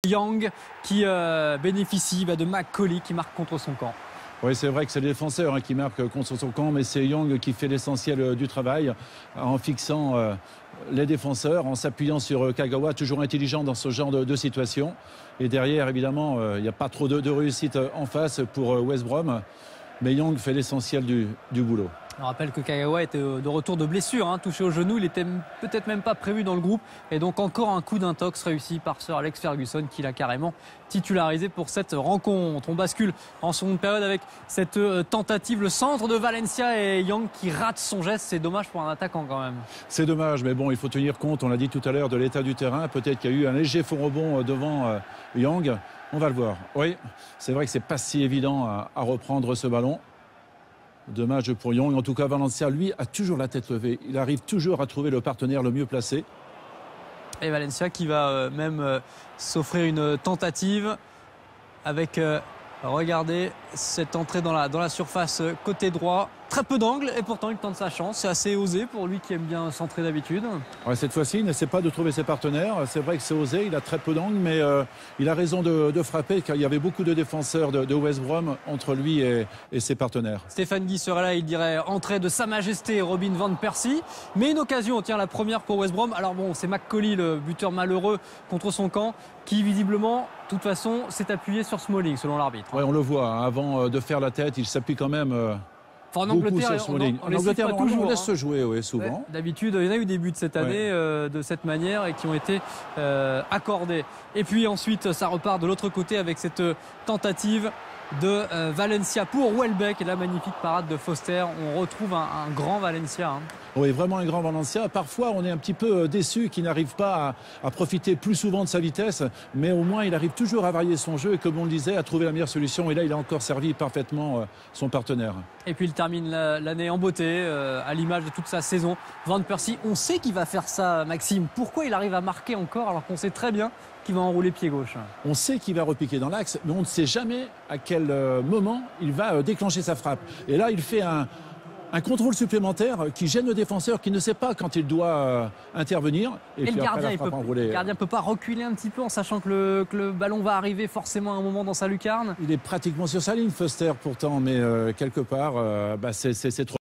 Yang qui bénéficie de McCauley qui marque contre son camp. Oui, c'est vrai que c'est le défenseur qui marque contre son camp, mais c'est Yang qui fait l'essentiel du travail en fixant les défenseurs, en s'appuyant sur Kagawa, toujours intelligent dans ce genre de situation. Et derrière, évidemment, il n'y a pas trop de réussite en face pour West Brom, mais Yang fait l'essentiel du boulot. On rappelle que Kagawa était de retour de blessure, touché au genou, il était peut-être même pas prévu dans le groupe. Et donc encore un coup d'intox réussi par Sir Alex Ferguson qui l'a carrément titularisé pour cette rencontre. On bascule en seconde période avec cette tentative, le centre de Valencia et Yang qui rate son geste. C'est dommage pour un attaquant quand même. C'est dommage, mais bon, il faut tenir compte, on l'a dit tout à l'heure, de l'état du terrain. Peut-être qu'il y a eu un léger faux rebond devant Yang. On va le voir. Oui, c'est vrai que c'est pas si évident à reprendre ce ballon. Dommage pour Yang. En tout cas, Valencia, lui, a toujours la tête levée. Il arrive toujours à trouver le partenaire le mieux placé. Et Valencia qui va même s'offrir une tentative avec, regardez, cette entrée dans la surface côté droit. Très peu d'angle et pourtant il tente sa chance. C'est assez osé pour lui qui aime bien centrer d'habitude. Ouais, cette fois-ci, il n'essaie pas de trouver ses partenaires. C'est vrai que c'est osé, il a très peu d'angle, mais il a raison de frapper car il y avait beaucoup de défenseurs de West Brom entre lui et ses partenaires. Stéphane Guy serait là, il dirait entrée de Sa Majesté Robin Van Persie. Mais une occasion, tiens, la première pour West Brom. Alors bon, c'est McCauley, le buteur malheureux contre son camp, qui visiblement, de toute façon, s'est appuyé sur Smalling selon l'arbitre. Ouais, on le voit, avant de faire la tête, il s'appuie quand même. Enfin, en Angleterre, en Angleterre, on laisse se jouer, oui, souvent. Ouais, d'habitude, il y en a eu des buts cette année de cette manière et qui ont été accordés. Et puis ensuite, ça repart de l'autre côté avec cette tentative de Valencia pour Welbeck et la magnifique parade de Foster. On retrouve un grand Valencia. Oui, vraiment un grand Valencia. Parfois, on est un petit peu déçu qu'il n'arrive pas à profiter plus souvent de sa vitesse, mais au moins, il arrive toujours à varier son jeu et, comme on le disait, à trouver la meilleure solution. Et là, il a encore servi parfaitement son partenaire. Et puis, il termine l'année en beauté, à l'image de toute sa saison. Van Persie, on sait qu'il va faire ça, Maxime. Pourquoi il arrive à marquer encore alors qu'on sait très bien qu'il va enrouler pied gauche? On sait qu'il va repiquer dans l'axe, mais on ne sait jamais à quel moment il va déclencher sa frappe. Et là, il fait un contrôle supplémentaire qui gêne le défenseur, qui ne sait pas quand il doit intervenir. Et puis le gardien ne peut pas reculer un petit peu en sachant que le ballon va arriver forcément à un moment dans sa lucarne. Il est pratiquement sur sa ligne, Foster, pourtant, mais quelque part, c'est trop.